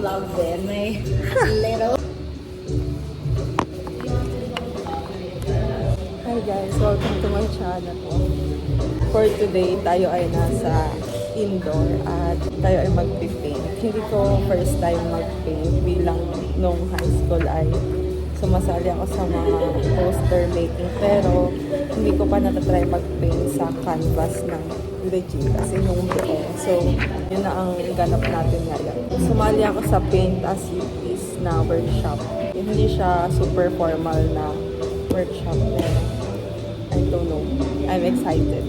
Love din. May little. Hi guys, welcome to my channel. For today, tayo ay nasa indoor at tayo ay mag-paint. Hindi ko first time mag-paint bilang nung high school ay sumasali ako sa mga poster making pero hindi ko pa natatry mag-paint sa canvas ng legit kasi yung buo. So, yun na ang ganap natin ngayon. Sumali ako sa Paint as You Please na workshop. Hindi siya super formal na workshop pero I don't know. I'm excited.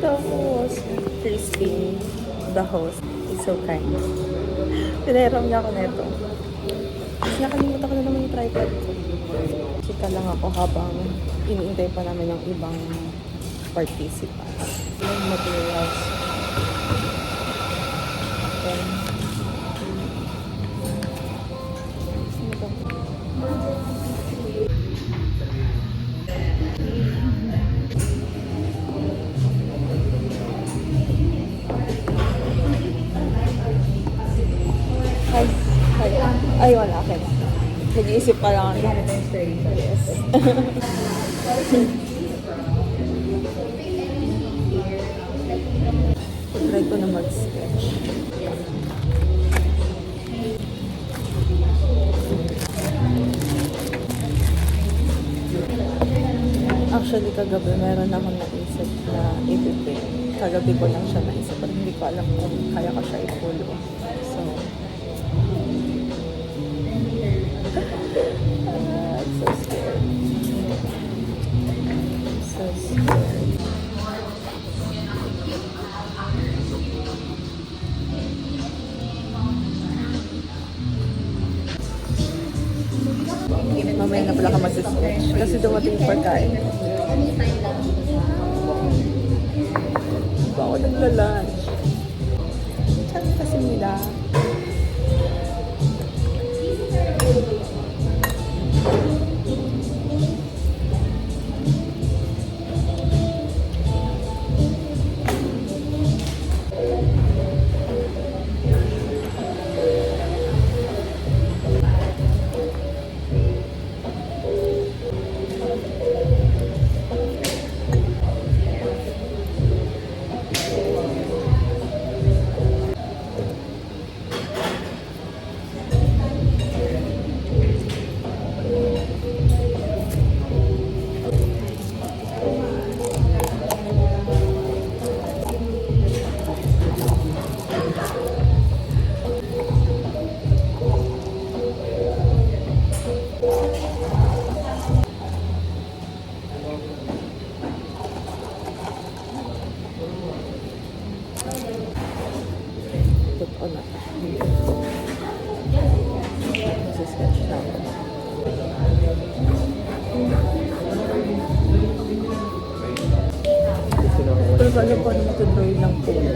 Tapos, Christine, the host, is so kind. Pinahiram niya ako neto. Kasi nakalimutan ko na naman yung tripod ko. Chika lang ako habang iniintay pa namin yung ibang participants. Yung materials. Okay. Sino ba? Ay, wala ka na. Nag-iisip pa lang ako. Yes. Try ko na mag-sketch. Actually, kagabi meron akong naisip na i-paint. Kagabi ko lang siya naisip at hindi ko alam kung kaya ko siya i-follow. So, I'm so scared. I'm so scared. Mamaya na pala ka mag-sketch kasi dumating yung pagkain. Ba ako nagla-lunch? Saan kasi nila? Totoo na. Sketch na ako. Pero alam ko naman tuloy ng phone.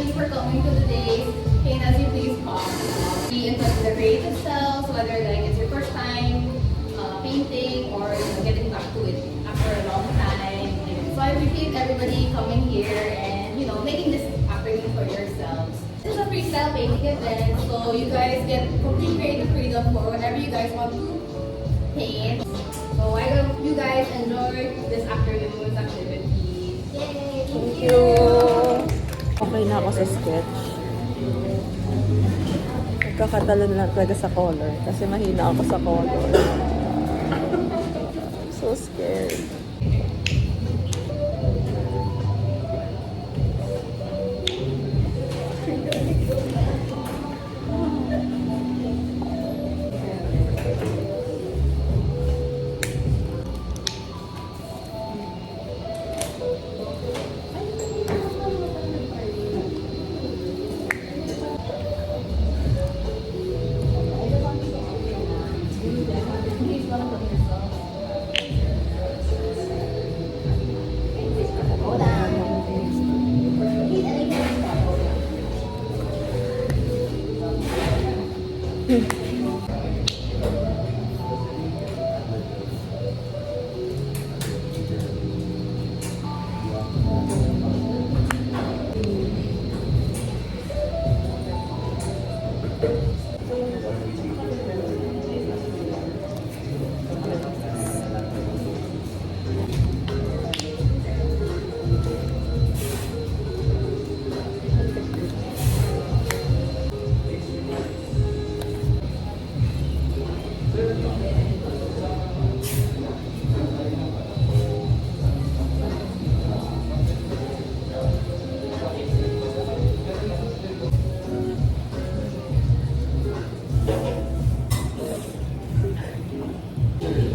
For coming to the day, Paint as You Please talk. Be in touch with the creative self, whether like it's your first time painting or getting back to it after a long time. So I appreciate everybody coming here and making this afternoon for yourselves. This is a freestyle painting event, so you guys get complete creative freedom for whatever you guys want to paint. So I hope you guys enjoy this afternoon's activity. Yay! Thank you! Okay na ako sa sketch. Nagkakatalo na lang talaga sa color kasi mahina ako sa color. I'm so scared.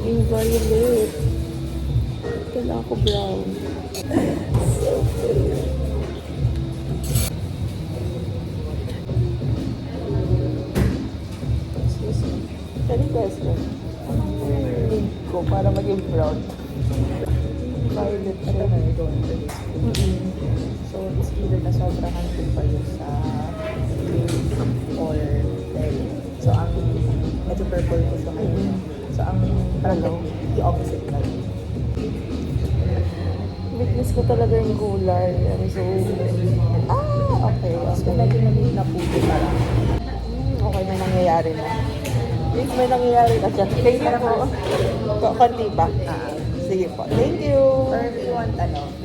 Yung violet. Kailangan ko brown. So pretty. Excuse me. Can you guys look? Link ko para maging brown. Violet siya. So, it's either na sobrang handle pa yun sa pink or red. So, ang medyo purple ko siya ngayon. So, ang parang the-opposite na yun. Weakness ko talaga yung gulay. I'm so... okay. So, medyo naliit na puti parang. Okay na nangyayari na. If may nangyayari na siya. Thank you po. Konti ba? Sige po. Thank you. Or if you want,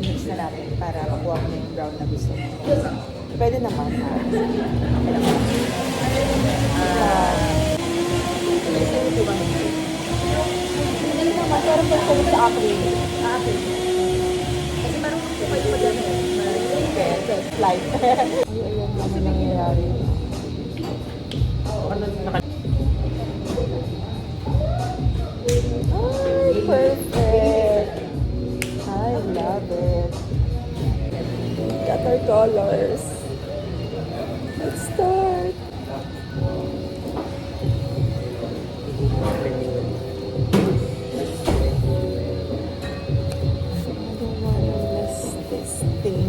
mix na natin para makuha mo yung brown na gusto mo. Pwede naman. Ito ba hindi? Hindi naman. Pero pwede sa akin. Okay. Kasi marunong po kayo mag-ano. Slide. Ayun naman nangyayari. Ay, perfect. I love it. Got our colors. Let's start. I don't want to miss this thing.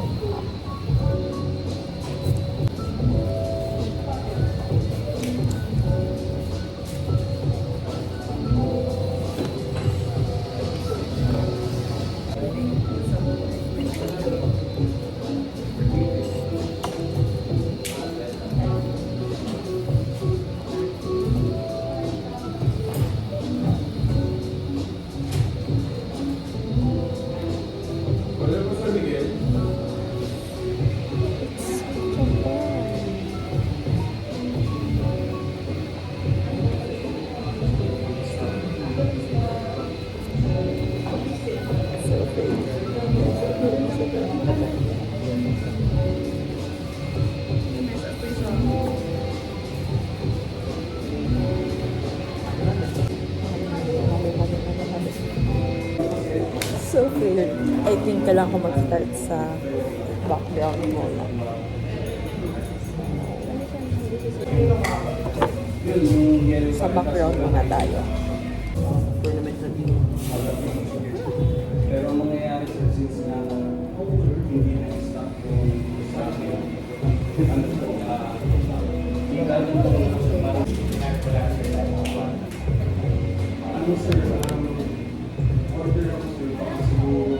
So weird. I think kailangan ko mag-start sa background muna. Sa background muna tayo. Pero ang mangyayari since na hindi na stop sa ano sir, order ako sir, baka siguro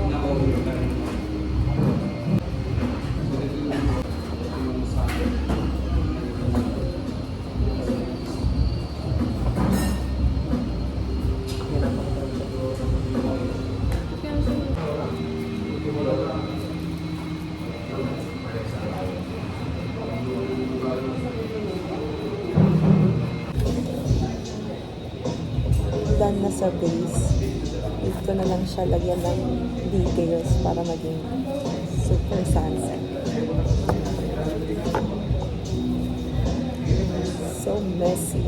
na order ka rin. So, ito yung sa akin. Done na sa base. Ito na lang siya lagyan ng details para maging super sunset. So messy.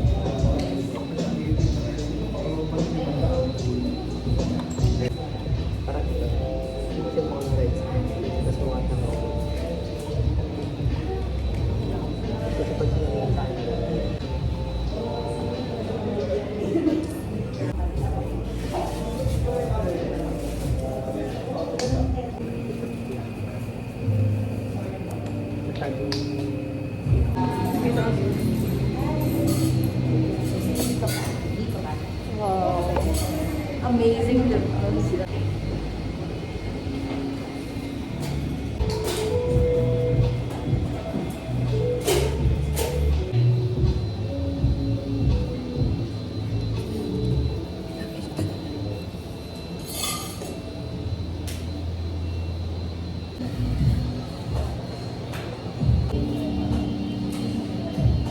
masyadong Wow. amazing difference.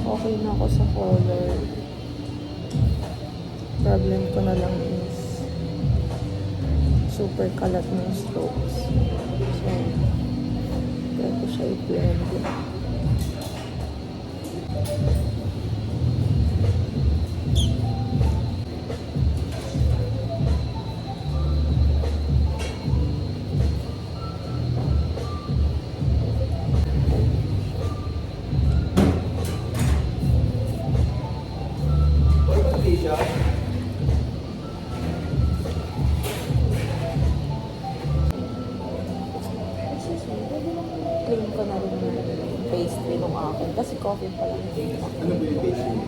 Okay na ako sa color. Problem ko na lang is super kalat ng strokes. So, try ko siya i-blend. Clean ko na rin yung pastry ng akin. Kasi coffee pa lang. Ano ba yung base mo?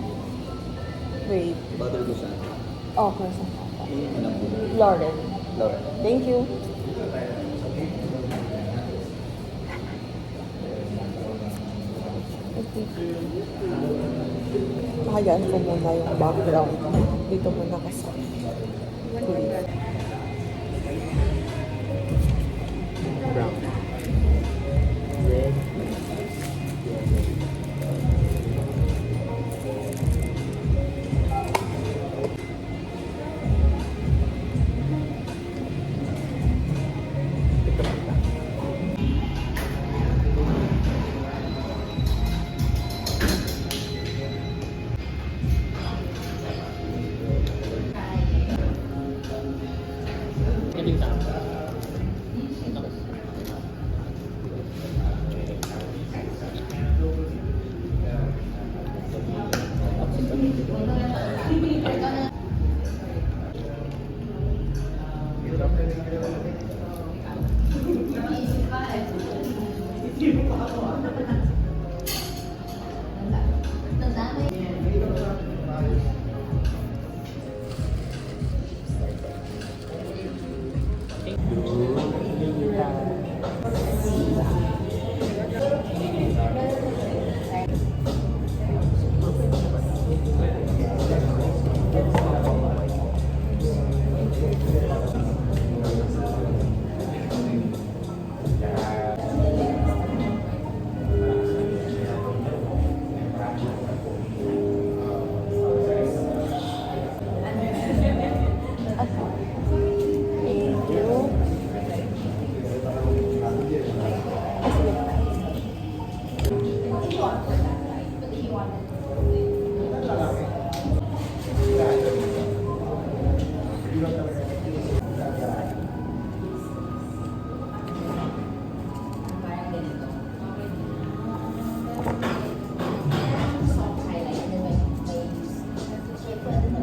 Wait. Butter ko siya. Okay, sa Alam mo. Lauren. Laura. Thank you. Hayaan ko muna yung background. Dito muna kasi. Brown. Red. Thank you.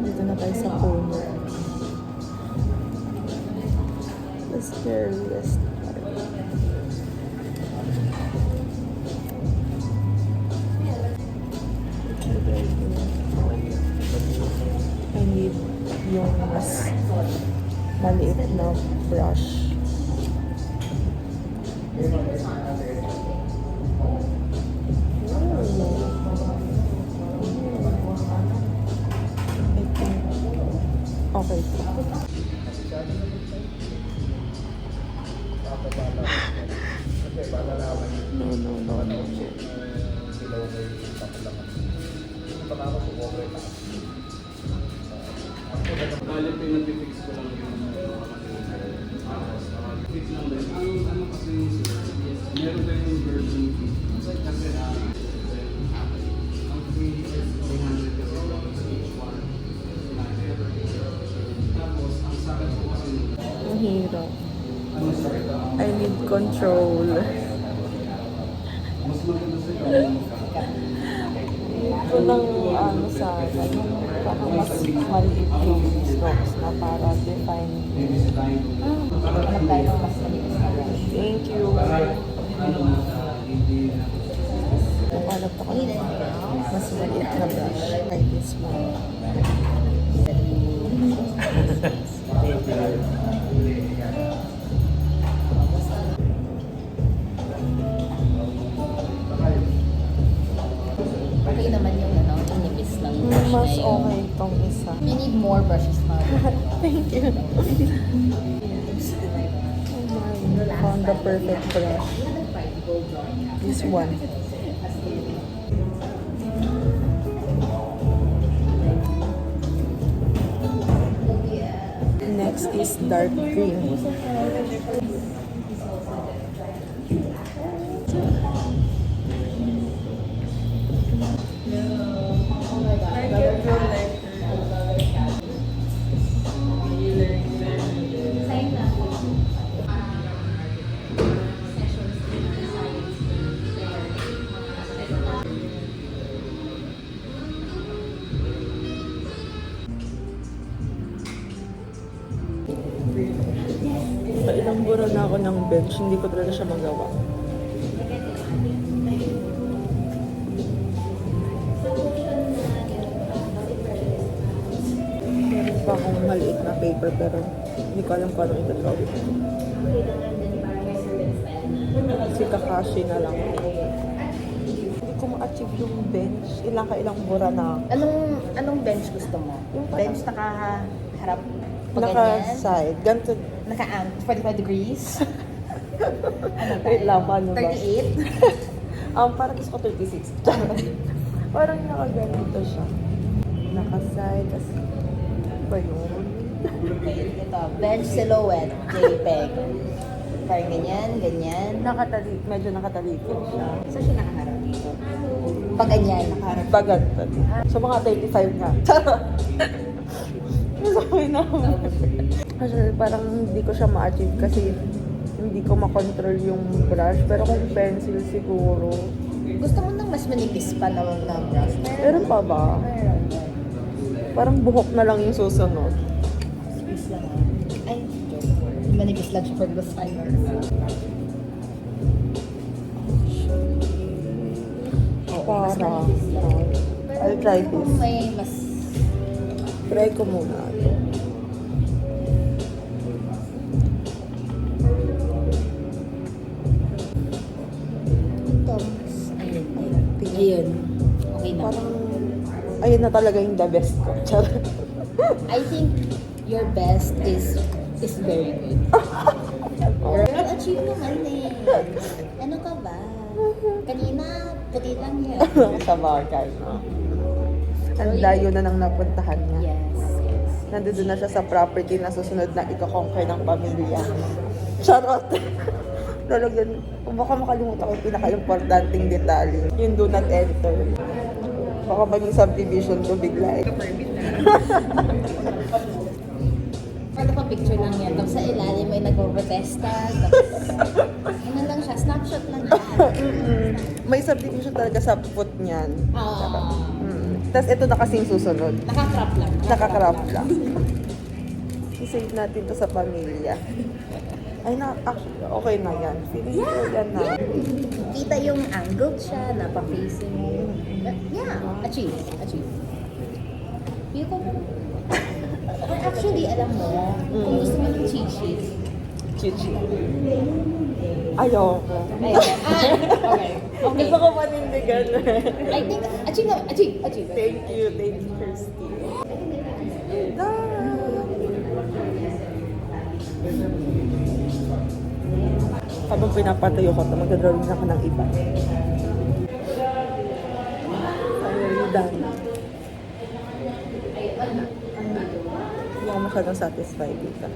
Dito na tayo sa corner. The scariest part. Okay, very good. I need yung mas maliit na brush. I think okay po. No. Bali, pinag-fix ko lang yung fix lang din. Ano kasi meron din yung version kasi ang free is 300 kasi each one. Tapos, ang sakit ko kasi Ang hirap. ano sakit I need control. mas maganda sa iyo. Ito lang ano sa akin, parang mas maliit yung strokes na para define. Thank you. Ano, hindi Hanap ako ng mas maliit na brush. Like this one. Okay naman yung ano, yung nipis ng brush Mas na yun. okay itong isa. You need more brushes na. Thank you. Found the perfect brush. This one. Next is dark green. Ilang buwan na ako ng bench, hindi ko talaga siya magawa. Meron pa akong maliit na paper pero hindi ko alam kung anong ito-drawing. Kasi kakashi na lang. Hindi ko ma-achieve yung bench. Ilang buwan na ako. Anong bench gusto mo? Yung parang- Bench nakaharap pa ganyan? Naka-side. Ganito. Naka-ang 45 degrees? Wait lang, paano ba? 38? Parang gusto ko 36. Parang nakaganito siya. Naka-side, tas ba yun? Ito, bench silhouette, JPEG. Parang ganyan, ganyan. Medyo nakatalikod siya. Saan siya nakaharap dito? Pag ganyan, nakaharap. Baganto. So mga 35 nga. Charot! Sabi naman. Kasi parang hindi ko siya ma-achieve kasi hindi ko makontrol yung brush. Pero kung pencil siguro. Gusto mo nang mas manipis pa na brush? Meron pa ba? Meron. Parang buhok na lang yung susunod. Manipis lang. Ay, joke. Manipis lang siya for the timer. Para. I'll try this. Kung may mas... Try ko muna. Ito, mas... Ayun. Ayun. Okay na. Parang, ayun na talaga yung the best ko. Charot. I think your best is very good. Girl, achieve naman eh. Ano ka ba? Kanina, puti lang yan. Sa bagay, no? Ang layo na nang napuntahan niya. Yes. Nandun na siya sa property na susunod na iko-conquer ng pamilya. Charot! Talagang, kung baka makalimutan ko yung pinaka-importanting detalye. Yung do not enter. Baka maging subdivision to bigla eh. Pwede pa picture lang yan. Tapos sa ilalim may nagpo-protesta. Tapos, ano lang siya, snapshot lang yan. May subdivision talaga sa foot niyan. Ah, Tapos ito na kasing susunod. nakakrap lang. Nakakrap lang. I-save natin to sa pamilya. Ay na, actually, okay na yan. Feeling ko yan na. Kita yung angled siya, napa-facing mo. Yeah, achieve. Feel ko actually, alam mo, kung gusto mo ng cheat sheet, Chichi. Ayoko. okay. Gusto ko panindigan. I think, achieve. Thank you, Kirsty. Habang pinapatayo ko ito, magdadrawing ako ng iba. Finally done. Hindi ako masyadong satisfied dito.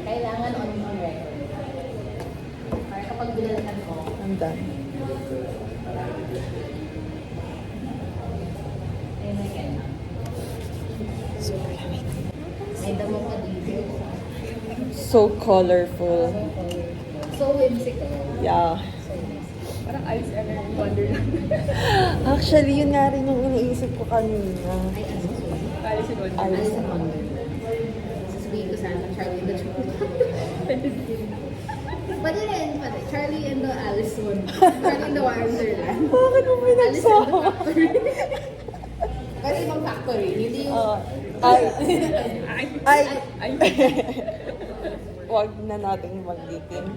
Kailangan on record. Para kapag binalikan ko, I'm done. ayun na yan. May damo ka dito. So colorful. So whimsical. Yeah. Parang Alice in Wonderland. Actually, yun nga rin yung iniisip ko kanina. Ay, ano? Alice in Alice in Wonderland. sabihin ko sana Charlie and the Pwede rin, pwede. Charlie and the Alice one. Charlie and the Wonderland. Bakit mo Alice and the pinagsama? Factory. Pwede ibang factory, hindi yung... Ay. Wag na nating magitin.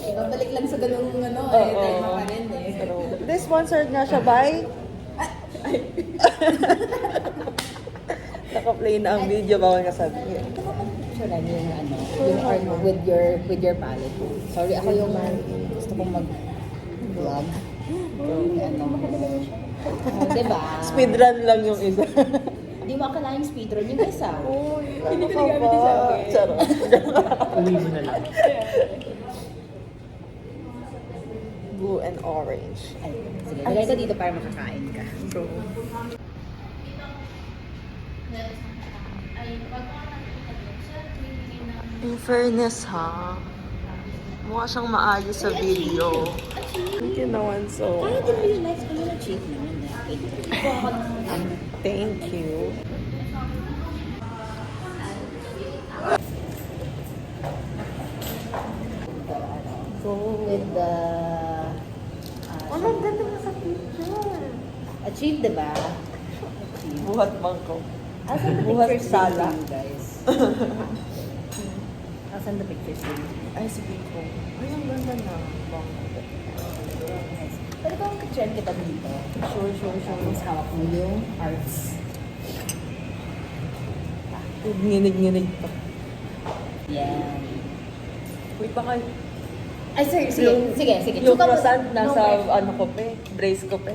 Ibabalik lang sa ganung ano, Oo. time pa rin eh. Pero, this sponsored nga siya by... Naka-play na ang video, bawal nga sabihin. Picturean yung ano, yung art mo with your palette. Sorry, ako yung gusto kong mag-vlog. Ano, diba? Speedrun lang yung isa. Hindi mo akalaing speedrun yung isa. Hindi ko nagamit sa akin. Charot. Uwi mo na lang. Blue and orange. Ay, sige, lagay ka dito para makakain ka. So, in fairness ha, mukha siyang maayos sa video. Thank you naman so. Kaya din realize ko na cheap naman. Thank you. Go. With the... Wala, ganda mo sa picture. Achieve, diba? Buhat bangko. I'll send the Buhat pictures sala. to you guys. I'll send the pictures to you. Ay, sige ko. Ay, ang ganda na. Bangko. Nice. Pwede bang ka-trend kita dito? Sure. Tapos hawak mo yung arts. Nginig-nginig pa. Yan. Wait, baka Ay, sige. yung Chuka mo- croissant nasa no, ano ko pe, brace ko pe.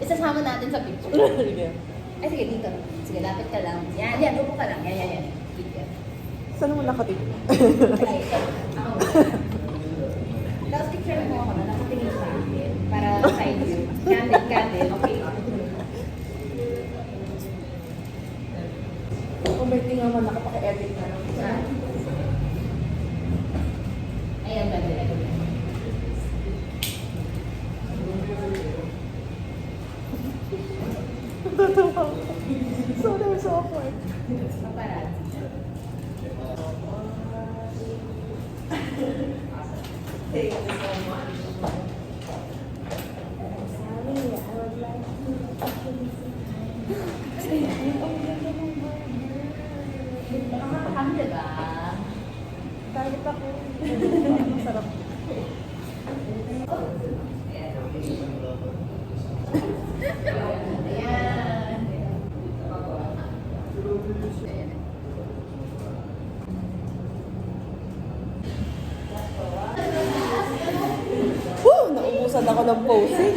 Isasama natin sa picture. Sige. Ay, sige, dito. Sige, lapit ka lang. Yan, upo ka lang. Yan. Dito. Saan mo nakatingin? Ay, ako. Tapos picture mo ako na nakatingin sa akin para side view. Candid. Okay. Kung may tingnan mo, nakapaka-edit na lang. Ayan, ganda. Sorry, so awkward. Paparazzi. Thank you so much. Nakakakam, diba? Kahit ako. Masarap. Ayan. Woo! Naubusan ako ng posing.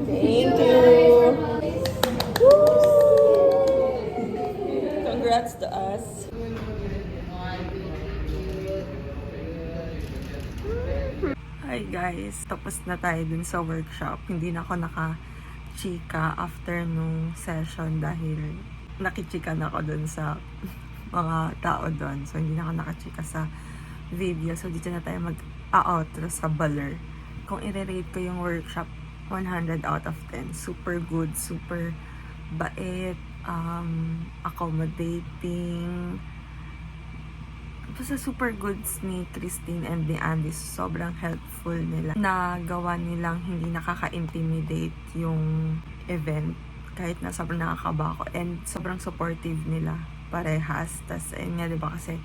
Thank you. Congrats to us. Hi guys, tapos na tayo dun sa workshop. Hindi na ako naka-chika after nung session dahil nakichika na ako dun sa mga tao dun. So hindi na ako nakachika sa video. So dito na tayo mag-outro sa Baler. Kung i-rate ko yung workshop, 100 out of 10. Super good, super bait, accommodating. Basta super goods ni Christine and ni Andy. Sobrang helpful nila. Nagawa nilang hindi nakaka-intimidate yung event. Kahit na sobrang nakakaba ako. And sobrang supportive nila. Parehas. Tas, ayun nga, diba kasi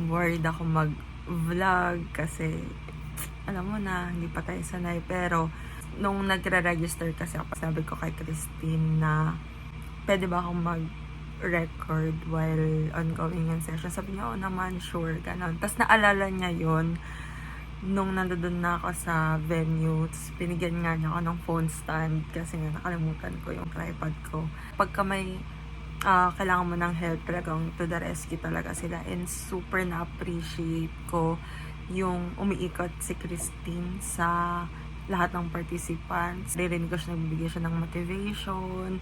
worried ako mag-vlog kasi alam mo na, hindi pa tayo sanay. Pero, nung nagre-register kasi ako, sabi ko kay Christine na pwede ba akong mag-record while ongoing yung session. Sabi niya, oo naman, sure, gano'n. Tapos naalala niya yon nung nandoon na ako sa venue. Tapos binigyan nga niya ako ng phone stand kasi nga nakalimutan ko yung tripod ko. Pagka may kailangan mo ng help, talagang to the rescue talaga sila. And super na-appreciate ko yung umiikot si Christine sa lahat ng participants. Ririnig ko siya, nagbibigay siya ng motivation,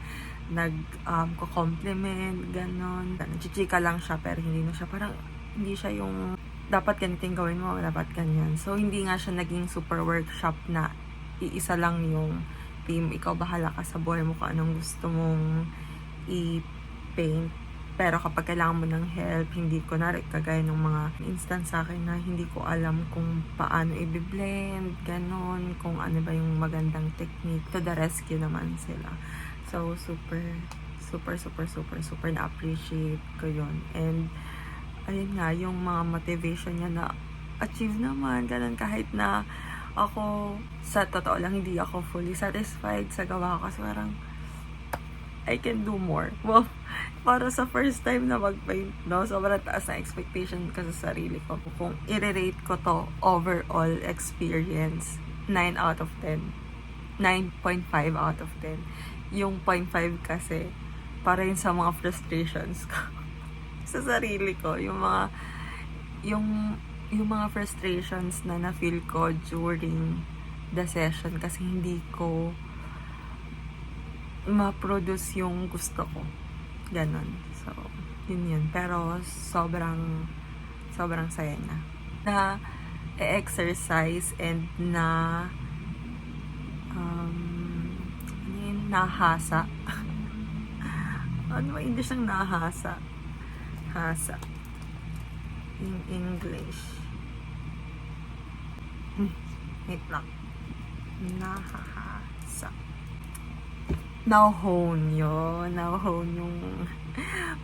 nag-compliment, ganon. Chichika lang siya, pero hindi na siya, parang hindi siya yung dapat ganitong gawin mo, dapat ganyan. So, hindi nga siya naging super workshop na iisa lang yung victim, ikaw bahala ka sa buhay mo kung anong gusto mong i-paint. Pero kapag kailangan mo ng help, hindi ko na kagaya ng mga instance sa akin na hindi ko alam kung paano i-blend, ganon, kung ano ba yung magandang technique. To the rescue naman sila. So, super na-appreciate ko yun. And, ayun nga, yung mga motivation niya na achieve naman, ganun, kahit na ako, sa totoo lang, hindi ako fully satisfied sa gawa ko. So, parang, I can do more. Well, para sa first time na mag-paint, no? Sobrang taas na expectation ko sa sarili ko. Kung i-rate ko to overall experience, 9 out of 10. 9.5 out of 10. Yung 0.5 kasi, para yun sa mga frustrations ko. Sa sarili ko. Yung mga frustrations na na-feel ko during the session kasi hindi ko ma-produce yung gusto ko. Ganon. So, yun. Pero, sobrang saya na. Na exercise and na nahasa. Ano ba English ng nahasa? Hasa. In English. Wait lang. Nahahasa. Now-hone yun. Now-hone yung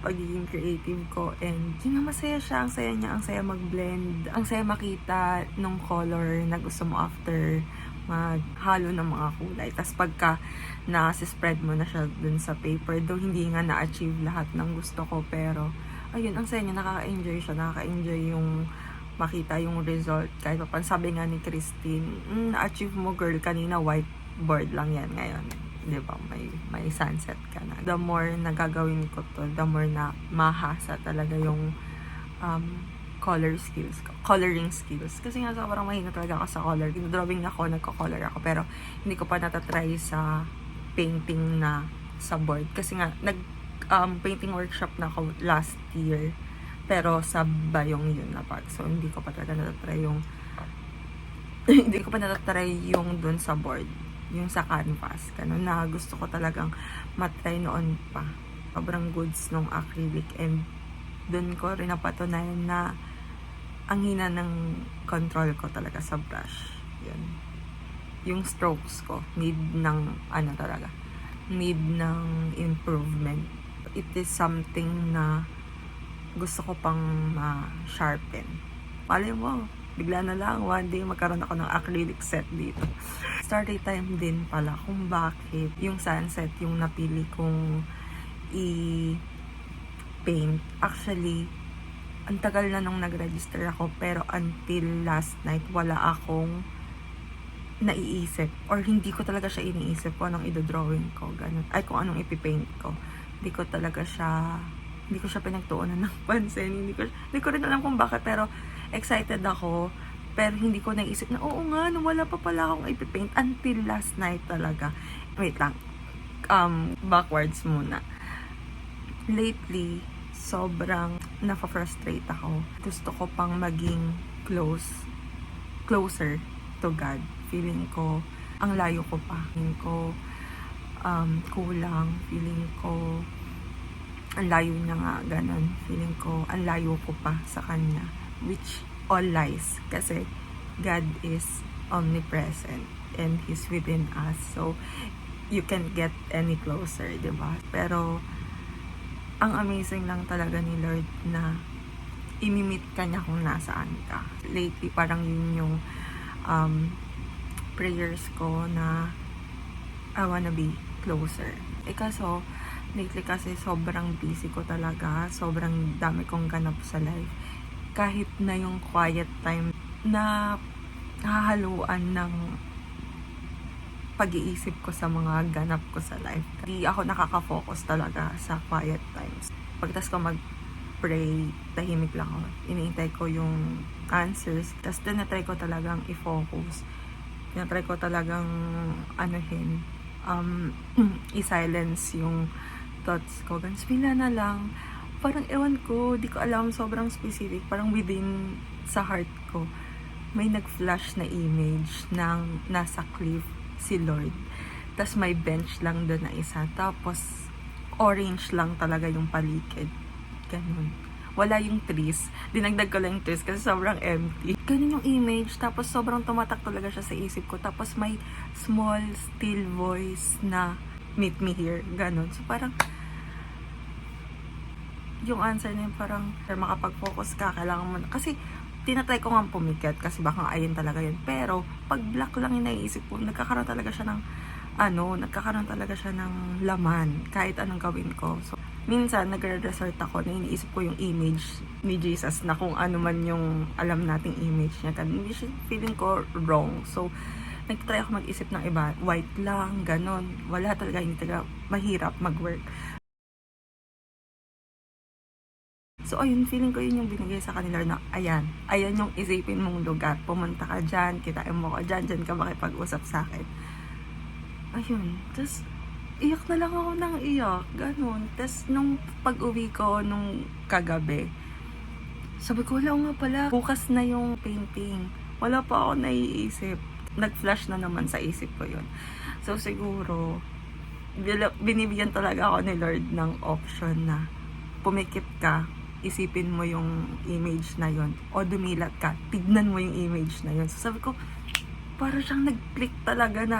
pagiging creative ko. And yun nga, masaya siya. Ang saya niya. Ang saya mag-blend. Ang saya makita nung color na gusto mo after maghalo ng mga kulay. Tapos pagka na-spread mo na siya dun sa paper, though hindi nga na-achieve lahat ng gusto ko, pero ayun, ang saya niya, nakaka-enjoy siya, nakaka-enjoy yung makita yung result. Kahit pa sabi nga ni Christine, na-achieve mo girl, kanina whiteboard lang yan, ngayon, di ba, may sunset ka na. The more na gagawin ko to, the more na mahasa talaga yung coloring skills. Kasi nga sobrang mahina talaga ako sa color. Drawing ako, nagko-color ako, pero hindi ko pa natatry sa painting na sa board. Kasi nga, painting workshop na ako last year, pero sa Bayong yun na pag. So, hindi ko pa talaga natatry yung hindi ko pa natatry yung dun sa board, yung sa canvas. Ganun na gusto ko talagang matry noon pa. Sobrang goods nung acrylic, and dun ko rin napatunayan na ang hina ng control ko talaga sa brush. Yun. Yung strokes ko, need ng improvement. It is something na gusto ko pang ma-sharpen. Malay mo, bigla na lang, one day magkaroon ako ng acrylic set dito. Story time din pala kung bakit yung sunset yung napili kong i-paint. Actually, ang tagal na nung nag-register ako, pero until last night, wala akong naiisip, or hindi ko talaga siya iniisip kung anong idodrawing ko, ganun. Ay, kung anong ipipaint ko. Hindi ko siya pinagtuunan ng pansin. Hindi ko rin alam kung bakit, pero excited ako. Pero hindi ko naisip na, oo nga, wala pa pala akong ipipaint until last night talaga. Wait lang. Backwards muna. Lately, sobrang nafa-frustrate ako. Gusto ko pang maging closer to God. Feeling ko, ang layo ko pa. Feeling ko, kulang. Feeling ko, ang layo niya nga, ganun. Feeling ko, ang layo ko pa sa Kanya. Which, all lies. Kasi, God is omnipresent and He's within us. So, you can't get any closer, diba? Pero, ang amazing lang talaga ni Lord na imimit ka niya kung nasaan ka. Lately, parang yun yung prayers ko na I wanna be closer. Kaso, lately kasi sobrang busy ko talaga. Sobrang dami kong ganap sa life. Kahit na yung quiet time na hahaluan ng pag-iisip ko sa mga ganap ko sa life. Hindi ako nakaka-focus talaga sa quiet times. Pagtas ko mag-pray, tahimik lang ako. Iniintay ko yung answers. Tapos tinatry ko talagang i-focus. Tinatry ko talagang i-silence yung thoughts ko. Ganun, pila na lang. Parang ewan ko, di ko alam, sobrang specific. Parang within sa heart ko, may nag-flash na image ng nasa cliff si Lord. Tas may bench lang doon na isa. Tapos, orange lang talaga yung paligid. Ganun. Wala yung trees. Dinagdag ko lang yung trees kasi sobrang empty. Ganun yung image. Tapos, sobrang tumatak talaga siya sa isip ko. Tapos, may small, still voice na meet me here. Ganun. So, parang, yung answer na yun, parang, makapag-focus ka, kailangan mo na. Kasi, tinatry ko nga pumikit kasi baka ayun talaga yun. Pero, pag black lang yung naiisip ko, nagkakaroon talaga siya ng laman kahit anong gawin ko. So, minsan, nagre-resort ako na iniisip ko yung image ni Jesus na kung ano man yung alam nating image niya. Hindi siya feeling ko wrong. So, nagtry ako mag-isip ng iba. White lang, ganon. Wala talaga, hindi talaga mahirap mag-work. So, ayun, feeling ko yun yung binigay sa kanila na, ayan yung isipin mong lugar. Pumunta ka dyan, kitain mo ka dyan ka makipag-usap sa akin. Ayun, tapos, iyak na lang ako ng iyak, ganun. Tapos, nung pag-uwi ko, nung kagabi, sabi ko, wala nga pala, bukas na yung painting. Wala pa ako naiisip. Nag-flash na naman sa isip ko yun. So, siguro, binibigyan talaga ako ni Lord ng option na pumikit ka, isipin mo yung image na yun, o dumilat ka, tignan mo yung image na yun. So, sabi ko, para siyang nag-click talaga na,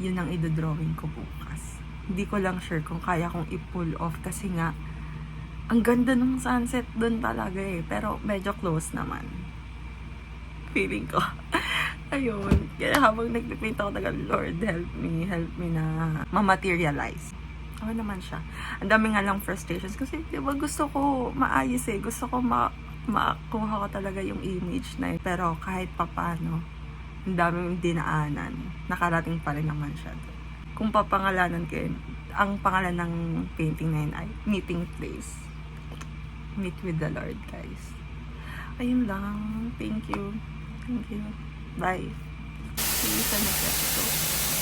yun ang idodrawing ko bukas. Hindi ko lang sure kung kaya kong i-pull off kasi nga, ang ganda ng sunset dun talaga eh. Pero medyo close naman. Feeling ko. Ayun. Kaya habang nag-paint ako tagal, Lord, help me na ma-materialize. Ako naman siya. Ang dami nga lang frustrations kasi di ba gusto ko maayos eh. Gusto ko makuha ko talaga yung image na yun. Pero kahit papano, ang daming dinaanan, nakarating pa rin naman siya. Kung papangalanan ko yun, ang pangalan ng painting na yun ay Meeting Place. Meet with the Lord, guys. Ayun lang. Thank you. Bye. See you sa next episode.